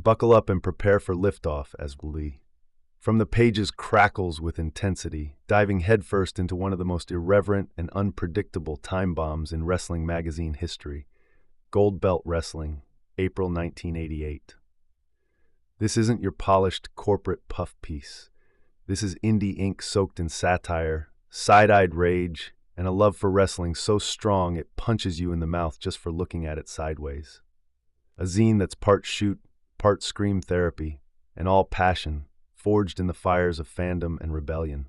Buckle up and prepare for liftoff as we. From the pages crackles with intensity, diving headfirst into one of the most irreverent and unpredictable time bombs in wrestling magazine history. Gold Belt Wrestling, April 1988. This isn't your polished corporate puff piece. This is indie ink soaked in satire, side-eyed rage, and a love for wrestling so strong it punches you in the mouth just for looking at it sideways. A zine that's part shoot, part scream therapy, and all passion, forged in the fires of fandom and rebellion.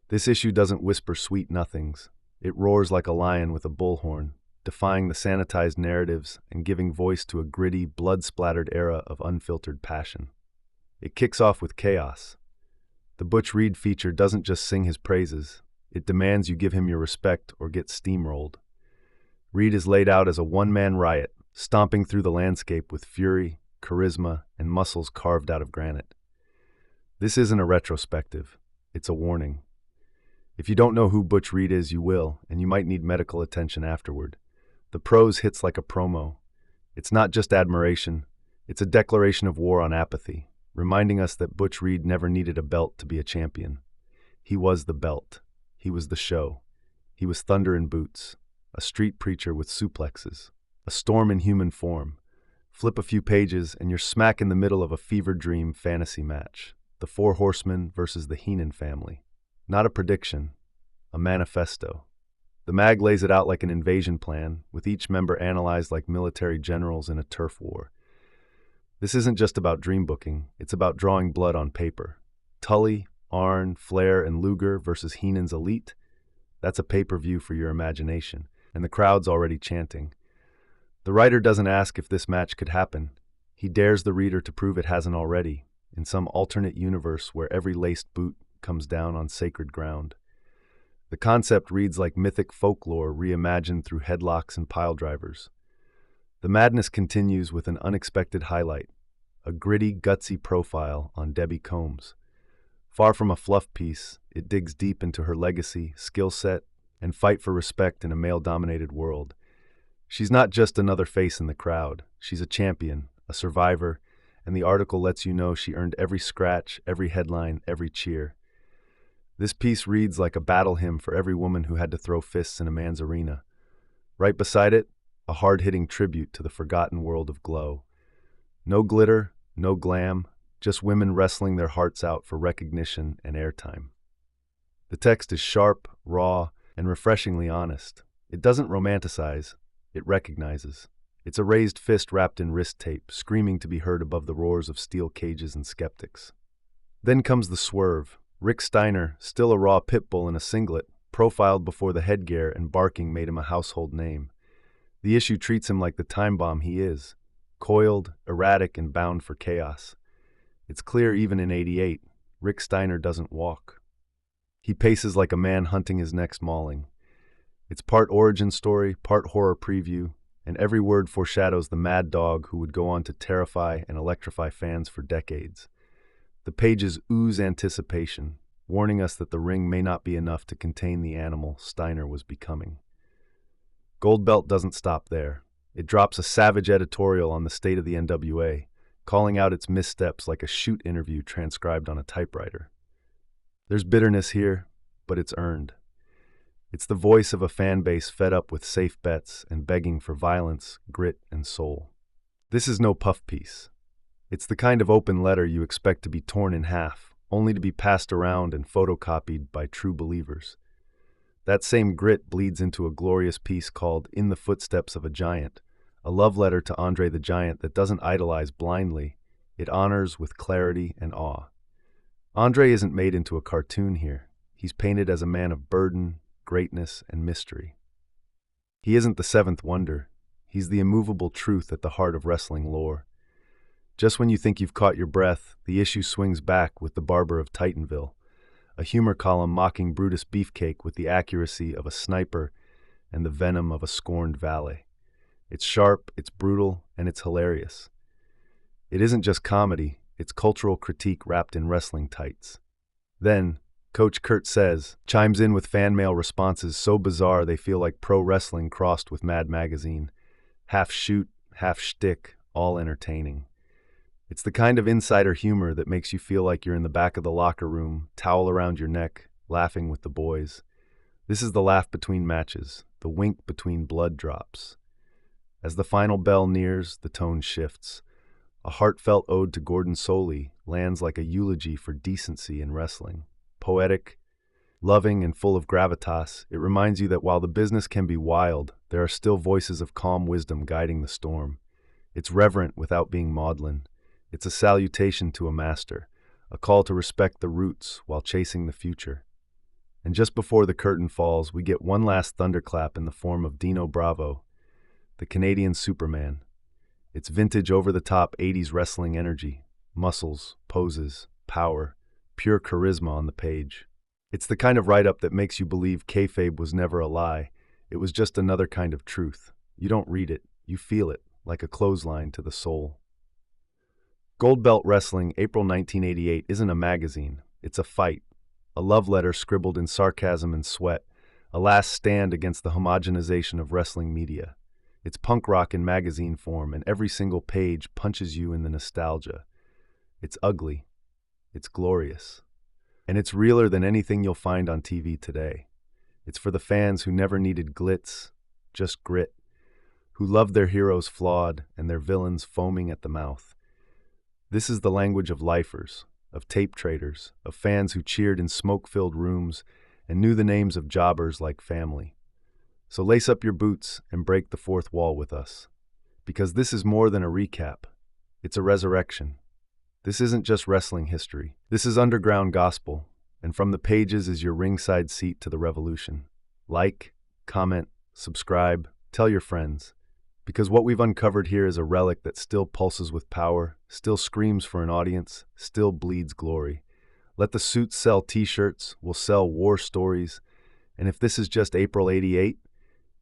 This issue doesn't whisper sweet nothings. It roars like a lion with a bullhorn, defying the sanitized narratives and giving voice to a gritty, blood-splattered era of unfiltered passion. It kicks off with chaos. The Butch Reed feature doesn't just sing his praises. It demands you give him your respect or get steamrolled. Reed is laid out as a one-man riot, stomping through the landscape with fury, charisma, and muscles carved out of granite. This isn't a retrospective. It's a warning. If you don't know who Butch Reed is, you will, and you might need medical attention afterward. The prose hits like a promo. It's not just admiration. It's a declaration of war on apathy, reminding us that Butch Reed never needed a belt to be a champion. He was the belt. He was the show. He was thunder in boots, a street preacher with suplexes, a storm in human form. Flip a few pages and you're smack in the middle of a fever dream fantasy match. The Four Horsemen versus the Heenan family. Not a prediction, a manifesto. The mag lays it out like an invasion plan, with each member analyzed like military generals in a turf war. This isn't just about dream booking, it's about drawing blood on paper. Tully, Arn, Flair, and Luger versus Heenan's Elite? That's a pay-per-view for your imagination, and the crowd's already chanting. The writer doesn't ask if this match could happen. He dares the reader to prove it hasn't already, in some alternate universe where every laced boot comes down on sacred ground. The concept reads like mythic folklore reimagined through headlocks and piledrivers. The madness continues with an unexpected highlight, a gritty, gutsy profile on Debbie Combs. Far from a fluff piece, it digs deep into her legacy, skill set, and fight for respect in a male-dominated world. She's not just another face in the crowd. She's a champion, a survivor, and the article lets you know she earned every scratch, every headline, every cheer. This piece reads like a battle hymn for every woman who had to throw fists in a man's arena. Right beside it, a hard-hitting tribute to the forgotten world of Glow. No glitter, no glam, just women wrestling their hearts out for recognition and airtime. The text is sharp, raw, and refreshingly honest. It doesn't romanticize, it recognizes. It's a raised fist wrapped in wrist tape, screaming to be heard above the roars of steel cages and skeptics. Then comes the swerve. Rick Steiner, still a raw pit bull in a singlet, profiled before the headgear and barking made him a household name. The issue treats him like the time bomb he is, coiled, erratic, and bound for chaos. It's clear even in '88, Rick Steiner doesn't walk. He paces like a man hunting his next mauling. It's part origin story, part horror preview, and every word foreshadows the mad dog who would go on to terrify and electrify fans for decades. The pages ooze anticipation, warning us that the ring may not be enough to contain the animal Steiner was becoming. Gold Belt doesn't stop there. It drops a savage editorial on the state of the NWA, calling out its missteps like a shoot interview transcribed on a typewriter. There's bitterness here, but it's earned. It's the voice of a fan base fed up with safe bets and begging for violence, grit, and soul. This is no puff piece. It's the kind of open letter you expect to be torn in half, only to be passed around and photocopied by true believers. That same grit bleeds into a glorious piece called In the Footsteps of a Giant, a love letter to Andre the Giant that doesn't idolize blindly, it honors with clarity and awe. Andre isn't made into a cartoon here. He's painted as a man of burden, greatness, and mystery. He isn't the seventh wonder. He's the immovable truth at the heart of wrestling lore. Just when you think you've caught your breath, the issue swings back with The Barber of Titanville, a humor column mocking Brutus Beefcake with the accuracy of a sniper and the venom of a scorned valet. It's sharp, it's brutal, and it's hilarious. It isn't just comedy, it's cultural critique wrapped in wrestling tights. Then, Coach Kurt Says chimes in with fan mail responses so bizarre they feel like pro wrestling crossed with Mad Magazine. Half shoot, half shtick, all entertaining. It's the kind of insider humor that makes you feel like you're in the back of the locker room, towel around your neck, laughing with the boys. This is the laugh between matches, the wink between blood drops. As the final bell nears, the tone shifts. A heartfelt ode to Gordon Soley lands like a eulogy for decency in wrestling. Poetic, loving, and full of gravitas, it reminds you that while the business can be wild, there are still voices of calm wisdom guiding the storm. It's reverent without being maudlin. It's a salutation to a master, a call to respect the roots while chasing the future. And just before the curtain falls, we get one last thunderclap in the form of Dino Bravo, the Canadian Superman. It's vintage over-the-top 80s wrestling energy, muscles, poses, power, pure charisma on the page. It's the kind of write-up that makes you believe kayfabe was never a lie. It was just another kind of truth. You don't read it, you feel it, like a clothesline to the soul. Gold Belt Wrestling, April 1988, isn't a magazine. It's a fight. A love letter scribbled in sarcasm and sweat. A last stand against the homogenization of wrestling media. It's punk rock in magazine form, and every single page punches you in the nostalgia. It's ugly. It's glorious. And it's realer than anything you'll find on TV today. It's for the fans who never needed glitz, just grit, who loved their heroes flawed and their villains foaming at the mouth. This is the language of lifers, of tape traders, of fans who cheered in smoke-filled rooms and knew the names of jobbers like family. So lace up your boots and break the fourth wall with us. Because this is more than a recap. It's a resurrection. This isn't just wrestling history. This is underground gospel, and from the pages is your ringside seat to the revolution. Like, comment, subscribe, tell your friends. Because what we've uncovered here is a relic that still pulses with power, still screams for an audience, still bleeds glory. Let the suits sell t-shirts, we'll sell war stories, and if this is just April '88,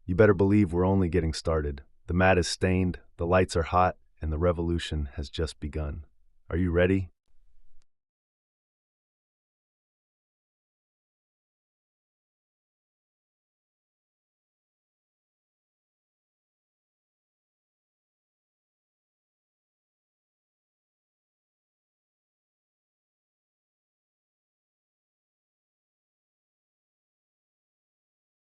you better believe we're only getting started. The mat is stained, the lights are hot, and the revolution has just begun. Are you ready?